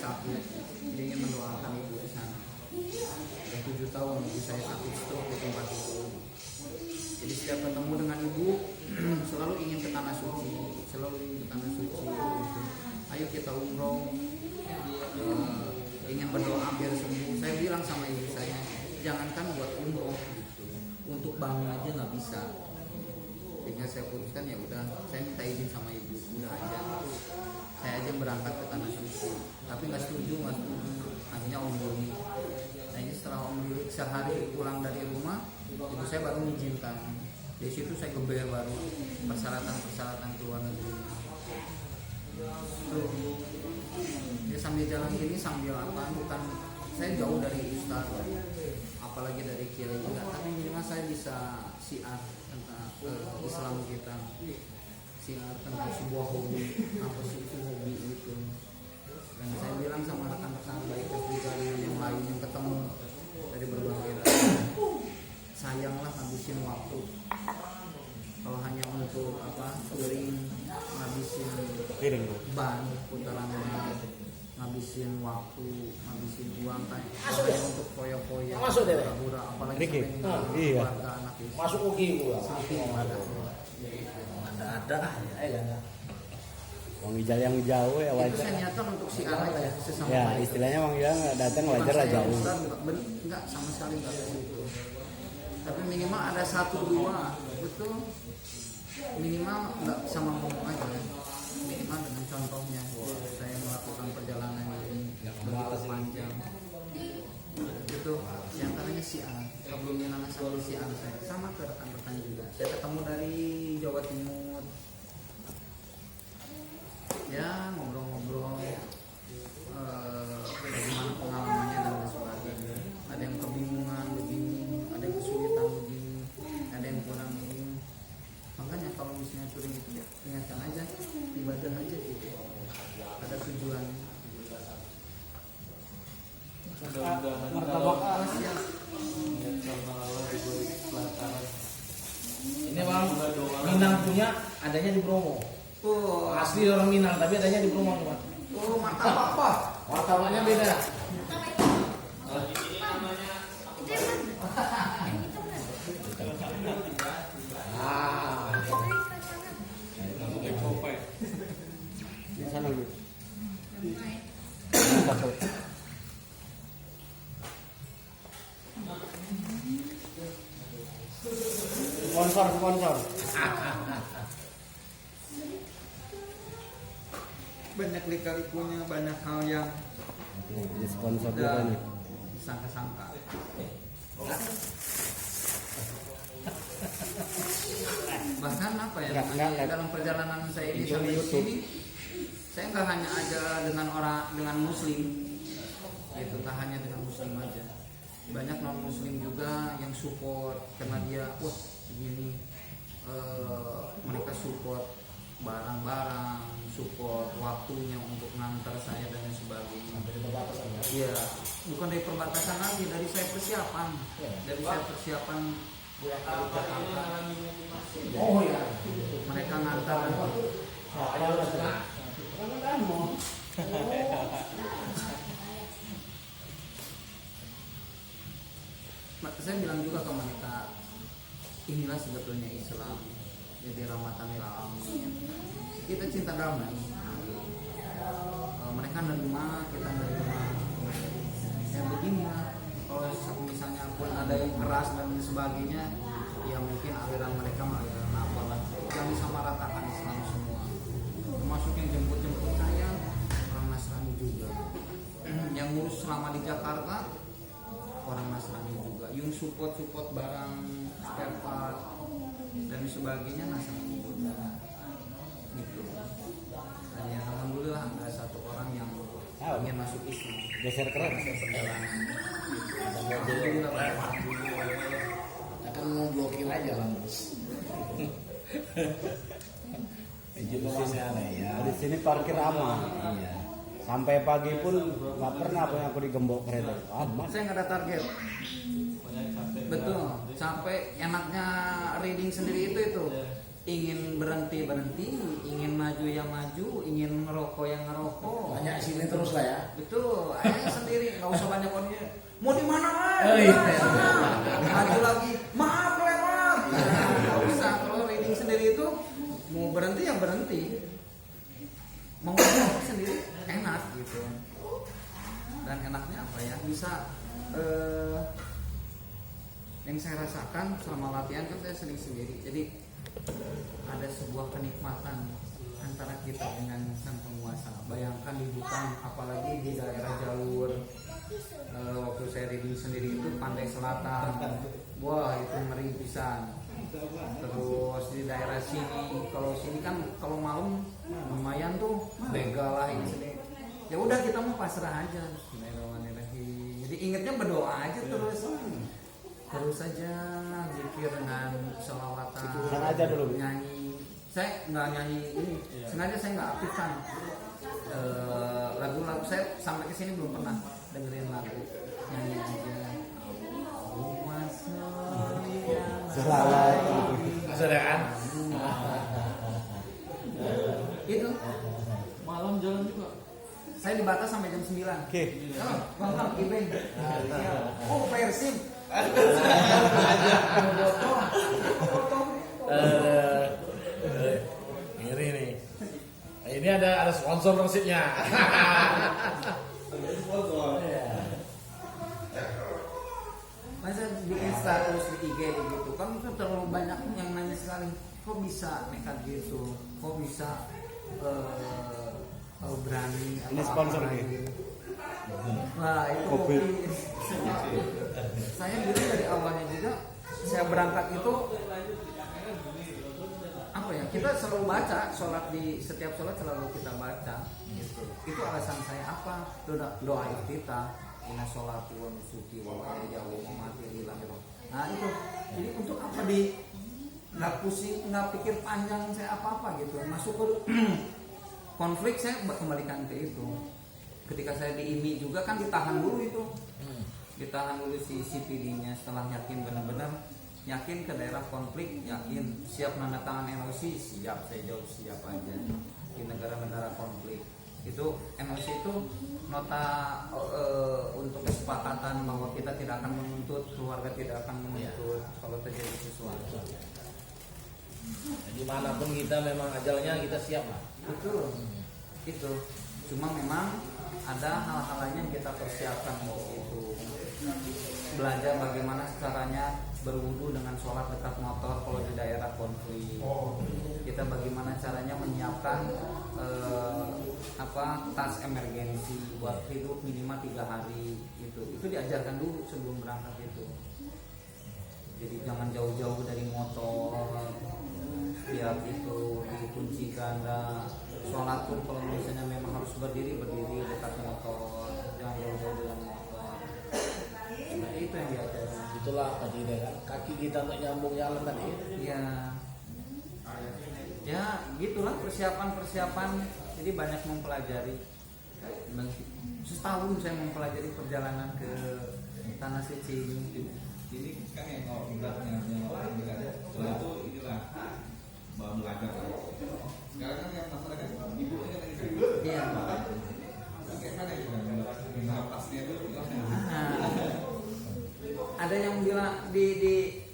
sakit, dia ingin mendoakan ibu di sana. Sudah 7 tahun ibu saya sakit stroke di tempat itu. Jadi setiap ketemu dengan ibu selalu ingin ke tanah suci, gitu. Ayo kita umroh, ingin berdoa biar sembuh. Saya bilang sama ibu saya, jangankan buat umroh gitu, untuk bangun aja nggak bisa. Sehingga saya putuskan ya udah, saya minta izin sama ibu, udah aja saya aja berangkat ke tanah suci. Tapi nggak setuju. Akhirnya Om Billy. Nah ini setelah Om Billy sehari pulang dari rumah, ibu saya baru mengizinkan. Di situ saya geber baru persyaratan ke luar negeri. Ya sambil jalan gini sambil apa, bukan saya jauh dari Ustaz, apalagi dari Kiai juga, tapi minimal saya bisa syiar tentang Islam kita, syiar tentang sebuah hobi, apa sih itu hobi gitu. Dan saya bilang sama rekan-rekan baik juga dengan yang lain yang ketemu dari berbagai daerah, sayanglah habisin waktu. Kalau hanya untuk apa touring, ngabisin ban, putaran ban, ngabisin waktu, ngabisin uang kayak untuk foya-foya, pura-pura, apalagi sampai keluarga anak itu. Masuk ugi pula. Ada. Wang Ijal yang jauh ya wajar. Itu saya niatkan untuk si anak ya, sesama Ya baik. istilahnya Wang Ijal datang wajar lah jauh. Enggak sama sekali enggak kayak gitu. Tapi minimal ada 1-2 itu minimal enggak sama ngomong aja. Minimal dengan contohnya, wah, saya melakukan perjalanan ini begitu panjang. Itu yang antaranya si A, sebelumnya nama saya si A, saya sama ke rekan-rekan juga. Saya ketemu dari Jawa Timur. Ya ngobrol-ngobrol bagaimana pengalamannya dan lain sebagainya. Ada yang kebingungan begini, ada yang kesulitan begini, ada yang kurang begini. Makanya kalau misalnya touring itu ya ingatkan aja, ibadah aja gitu. Ada tujuan. Martabak ini Bang, Minang punya adanya di Bromo. Oh, Asli orang Minang tapi adanya di Bromo teman. oh martabak apa? Martabaknya beda. Di sana gitu. Sponsor. Banyak lika-likunya, banyak hal yang Di sponsor juga nih. disangka-sangka. Bahkan apa ya, Enggak. dalam perjalanan saya ini Itu di sampai YouTube. sini, saya nggak hanya aja dengan muslim, itu nggak hanya dengan muslim aja, banyak non muslim juga yang support karena dia, wah begini, mereka support barang-barang, support waktunya untuk ngantar saya dan lain sebagainya. Dari perbatasan ya. Iya, bukan dari perbatasan lagi, dari saya persiapan, pulang dari Jakarta. Oh iya. Mereka ngantar. Saya bilang juga ke mereka, inilah sebetulnya Islam, jadi rahmatan lil alamin. Kita cinta damai. Mereka nerima, kita nerima. Ya begini lah. Kalau misalnya pun ada yang keras dan sebagainya, ya mungkin aliran mereka aliran apa lah. Yang disamaratakan Islam semua. Termasuk yang jemput saya orang Nasrani juga. Yang ngurus selama di Jakarta orang Nasrani juga. Yang support barang spare part dan sebagainya Nasrani juga. Gitu. Dan ya alhamdulillah ada satu orang yang ingin masuk Islam. Geser keren. Saya perjalanan. Akan mau blokir aja Bang. Izin masih aneh ya. Di sini parkir aman. Iya. Sampai pagi pun nggak pernah apa yang aku digembok kereta. Aman. Saya nggak ada target. Betul. Sampai enaknya reading sendiri itu. ingin berhenti, ingin maju yang maju, ingin ngerokok yang ngerokok. Banyak sini terus lah ya. Betul, sendiri nggak usah banyak orang. Mau di mana Oh, iya. maju lagi, maaf lewat. Nggak usah. Kalau reading sendiri itu mau berhenti ya berhenti, mau berhenti sendiri enak gitu. Dan enaknya apa ya? Bisa yang saya rasakan selama latihan kan saya sering sendiri. Jadi ada sebuah kenikmatan antara kita dengan sang penguasa. Bayangkan di hutan, apalagi di daerah jalur waktu saya reading sendiri itu pantai selatan. Wah itu ngeri pisan. Terus di daerah sini, kalau sini kan kalau malam lumayan tuh begal lah ini sini. Ya udah kita mau pasrah aja. Bismillahirrahmanirrahim. Jadi ingatnya berdoa aja terus saja zikir dengan sholawatan. Sengaja dulu nyanyi. Saya nggak nyanyi ini. Sengaja saya nggak aktifkan lagu-lagu. Saya sampai ke sini belum pernah dengerin lagu, nyanyi aja. Selalu Sudah kan? Itu Malam jalan juga. saya dibatas sampai jam 9. Oke. Bang, Ibeng. Oh, Persib. Ngeri nih. Ini ada sponsor persibnya. Masa bikin status di IG gitu kan itu terlalu banyak yang nanya sekali. Kok bisa nekat gitu? Kok bisa berani? Ini sponsor nih. Wah itu Kopi. Saya bilang dari awalnya juga saya berangkat itu apa ya, kita selalu baca sholat, di setiap sholat selalu kita baca gitu. Itu alasan saya apa, doa iftitah inna sholati wa nusuki wa mahyaya wa mamati lillahi. Nah itu jadi untuk apa nggak pusing, nggak pikir panjang saya apa gitu, masuk ke konflik saya kembalikan ke itu. Ketika saya di IMI juga kan ditahan dulu itu, ditahan dulu si CPD-nya. Setelah yakin benar-benar yakin ke daerah konflik, yakin siap nanda tangan NOC, siap. Saya jawab siap aja. Di negara-negara konflik itu NOC itu nota untuk kesepakatan bahwa kita tidak akan menuntut, keluarga tidak akan menuntut kalau terjadi sesuatu. Jadi manapun kita memang ajalnya kita siap lah. Betul, itu. Cuma memang ada hal-hal lain yang kita persiapkan waktu itu. Belajar bagaimana caranya berwudu dengan sholat dekat motor kalau di daerah konflik. Kita bagaimana caranya menyiapkan tas emergensi buat hidup minimal 3 hari itu diajarkan dulu sebelum berangkat itu. Jadi jangan jauh-jauh dari motor. Setiap itu dikunci ganda. Sholat pun kalau misalnya memang harus berdiri dekat motor, jangan jauh-jauh dengan motor. Nah, itu yang diajarkan. Itulah tadi kan kaki kita untuk nyambung jalan tadi. Ya gitulah persiapan. Jadi banyak mempelajari. Setahun saya mempelajari perjalanan ke tanah suci ini. Ini kan yang orang bilang setelah itu inilah baru belajar. Sekarang kan yang masalah kan ibunya lagi sakit. Iya. Bagaimana itu? Napasnya itu. Ada yang bilang di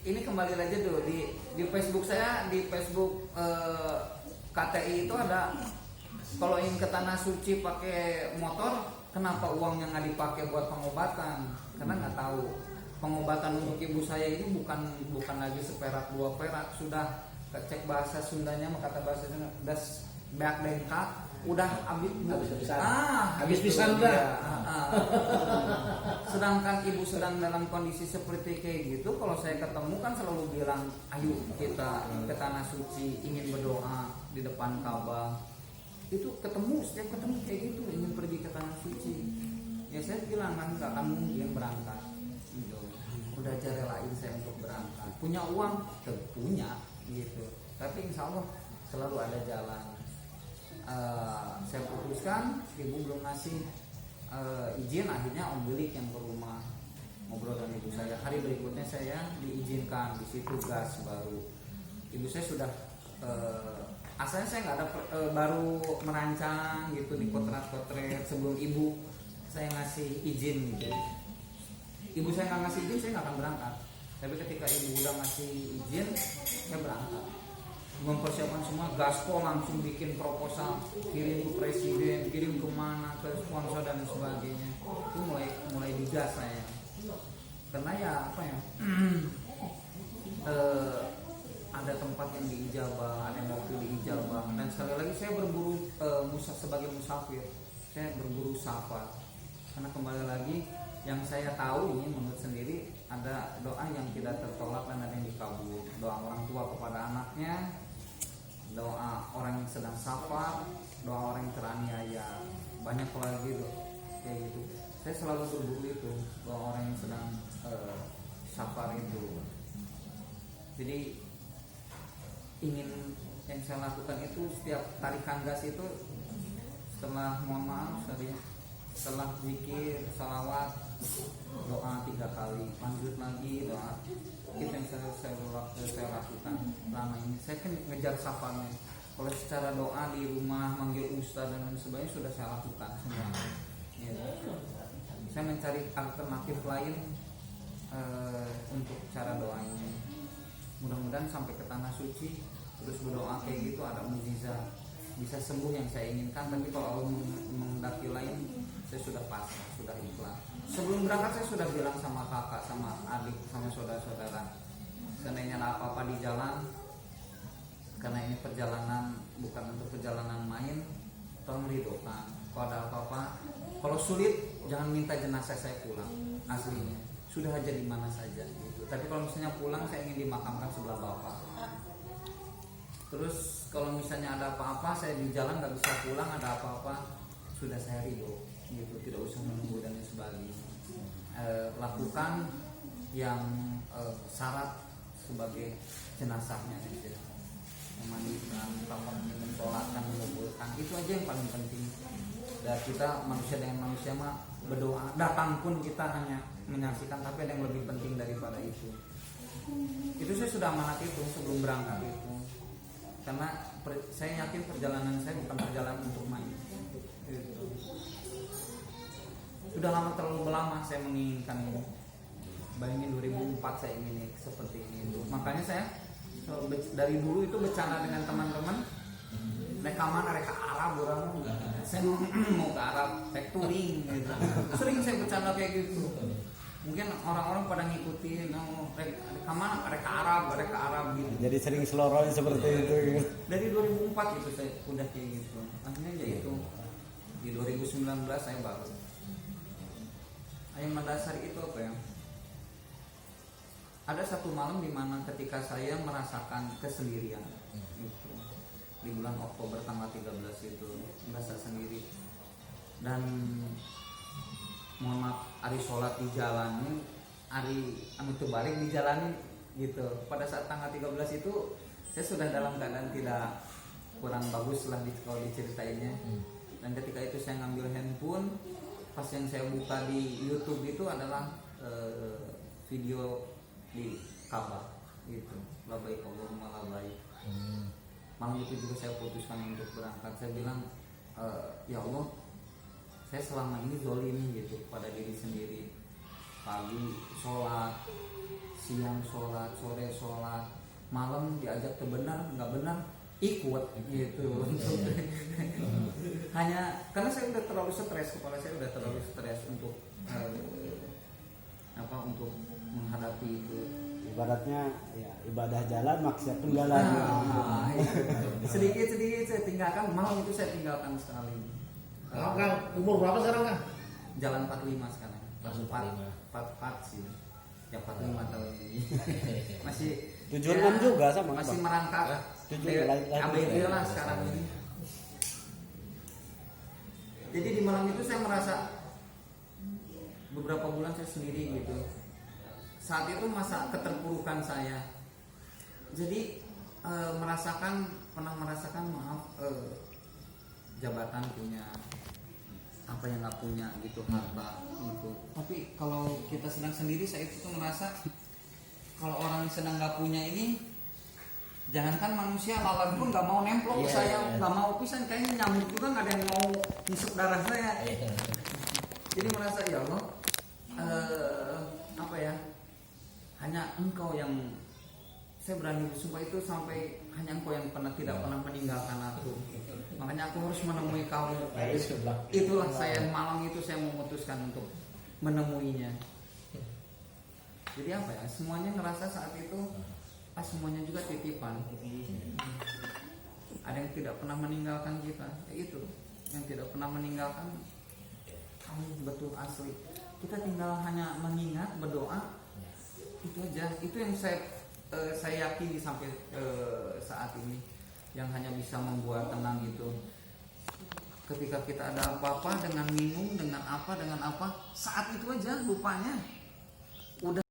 ini kembali aja dulu di Facebook saya, di Facebook KTI itu ada, kalau ingin ke tanah suci pakai motor, kenapa uangnya nggak dipakai buat pengobatan? Karena nggak tahu pengobatan untuk ibu saya ini bukan lagi seperak 2 perak, sudah cek bahasa Sundanya, kata bahasa Sunda das beak dengkak, udah habis pisan dah. Sedangkan ibu sedang dalam kondisi seperti kayak gitu, kalau saya ketemu kan selalu bilang, ayo kita ke tanah suci, ingin berdoa di depan Ka'bah. Itu setiap ketemu kayak gitu, ingin pergi ke tanah suci. Ya saya bilang kan nggak akan mungkin berangkat. Gitu. Udah aja relain saya untuk berangkat. Punya uang, tentunya gitu. Tapi insya Allah selalu ada jalan. Saya putuskan, ibu belum ngasih izin, akhirnya Om Bilik yang ke rumah ngobrol dengan ibu saya. Hari berikutnya saya diizinkan, di situ gas baru. Ibu saya sudah asalnya saya nggak ada baru merancang gitu di potret sebelum ibu saya ngasih izin gitu. Ibu saya nggak ngasih izin saya nggak akan berangkat. Tapi ketika ibu udah ngasih izin saya berangkat. Mempersiapkan semua, gaspol langsung bikin proposal, kirim ke presiden, kirim ke mana, ke sponsor dan sebagainya. Itu mulai digas saya. Karena ya apa ya, ada tempat yang diijabah, ada yang waktu diijabah, dan sekali lagi saya berburu sebagai musafir, saya berburu safar. Karena kembali lagi yang saya tahu ini menurut sendiri ada doa yang tidak tertolak dan ada yang dikabul. Doa orang tua kepada anaknya, doa orang yang sedang safar, doa orang yang teraniaya, banyak lagi kayak gitu. Saya selalu berburu itu, doa orang yang sedang safar itu. Jadi ingin yang saya lakukan itu setiap tarikan gas itu setelah mohon maaf setelah zikir, salawat, doa 3 kali, lanjut lagi doa. Itu yang saya lakukan selama ini. Saya kan ngejar safarnya. Kalau secara doa di rumah manggil ustaz dan sebagainya sudah saya lakukan semua. Ya. Saya mencari alternatif lain untuk cara doa ini. Mudah-mudahan sampai ke tanah suci terus berdoa kayak gitu ada mukjizat, bisa sembuh yang saya inginkan. Tapi kalau Allah menghendaki lain, saya sudah pasrah, sudah ikhlas. Sebelum berangkat saya sudah bilang sama kakak, sama adik, sama saudara-saudara, seandainya ada apa-apa di jalan, karena ini perjalanan bukan untuk perjalanan main, tolong ridhokan. Kalau ada apa-apa, kalau sulit jangan minta jenazah saya pulang, aslinya sudah aja di mana saja gitu. Tapi kalau misalnya pulang saya ingin dimakamkan sebelah bapak. Terus kalau misalnya ada apa-apa saya di jalan nggak bisa pulang, ada apa-apa sudah saya ridho gitu, tidak usah menunggu dan sebagainya. Lakukan yang syarat sebagai jenazahnya gitu. Memandikan, mensolatkan, menguburkan, itu aja yang paling penting. Dan kita manusia dengan manusia mah berdoa, datang pun kita hanya menyaksikan, tapi ada yang lebih penting daripada itu. Itu saya sudah amanat itu sebelum berangkat itu. Karena saya yakin perjalanan saya bukan perjalanan untuk main. Gitu. Sudah terlalu lama saya menginginkan ini. Bayangin 2004 saya ingin seperti ini. Makanya saya dari dulu itu bercanda dengan teman-teman. Mereka mana mereka Arab orang. Saya mau ke Arab, touring gitu. Sering saya bercanda kayak gitu. Mungkin orang-orang pada ngikutin, mereka mana mereka Arab gitu. Jadi sering seloroin seperti itu gitu. Dari 2004 itu saya udah kayak gitu. Akhirnya ya itu di 2019 saya baru. Yang mendasari itu apa ya? Ada satu malam di mana ketika saya merasakan kesendirian gitu. Di bulan Oktober tanggal 13 itu merasa sendiri. Dan mohon maaf, hari sholat dijalani, hari itu balik dijalani gitu. Pada saat tanggal 13 itu saya sudah dalam keadaan tidak kurang bagus lah kalau diceritainnya. Dan ketika itu saya ngambil handphone, pas yang saya buka di YouTube itu adalah video di Ka'bah gitu. Labbaik Allahumma labbaik. Malam itu juga saya putuskan untuk berangkat. Saya bilang, ya Allah, saya selama ini zolim gitu pada diri sendiri. Pagi sholat, siang sholat, sore sholat, malam diajak ke benar, nggak benar ikut gitu. Hanya karena saya udah terlalu stres, kepala saya udah terlalu stres untuk untuk menghadapi itu. Ibaratnya ya ibadah jalan maksiat tunggalan. Sedikit saya tinggalkan, malam itu saya tinggalkan sekali. Kang, umur berapa sekarang Kang? Jalan 45 sekarang. Langsung 44 sih. Ya 45 tahun ini. Masih 76 juga sama masih Bang. merangkak. ABG lah sekarang ini. Jadi di malam itu saya merasa beberapa bulan saya sendiri gitu. Saat itu masa keterpurukan saya. Jadi pernah merasakan jabatan punya, apa yang nggak punya gitu, harta gitu. Tapi kalau kita sedang sendiri, saya itu tuh merasa kalau orang sedang nggak punya ini Jangankan manusia, lalat pun nggak mau nemplok ke Iya, saya, iya. nggak mau pisan, kayaknya nyamuk juga nggak ada yang mau ngisep darah saya. Iya. Jadi merasa ya Allah, apa ya, hanya Engkau yang saya berani bersumpah itu, sampai hanya Engkau yang tidak pernah meninggalkan aku. Makanya aku harus menemui kamu. Itulah saya malam itu saya memutuskan untuk menemuinya. Jadi apa ya, semuanya ngerasa saat itu semuanya juga titipan. Ada yang tidak pernah meninggalkan kita, ya itu yang tidak pernah meninggalkan kamu, betul asli. Kita tinggal hanya mengingat, berdoa, itu aja. Itu yang saya yakini sampai saat ini, yang hanya bisa membuat tenang itu. Ketika kita ada apa-apa, dengan minum, dengan apa, saat itu aja lupanya. Udah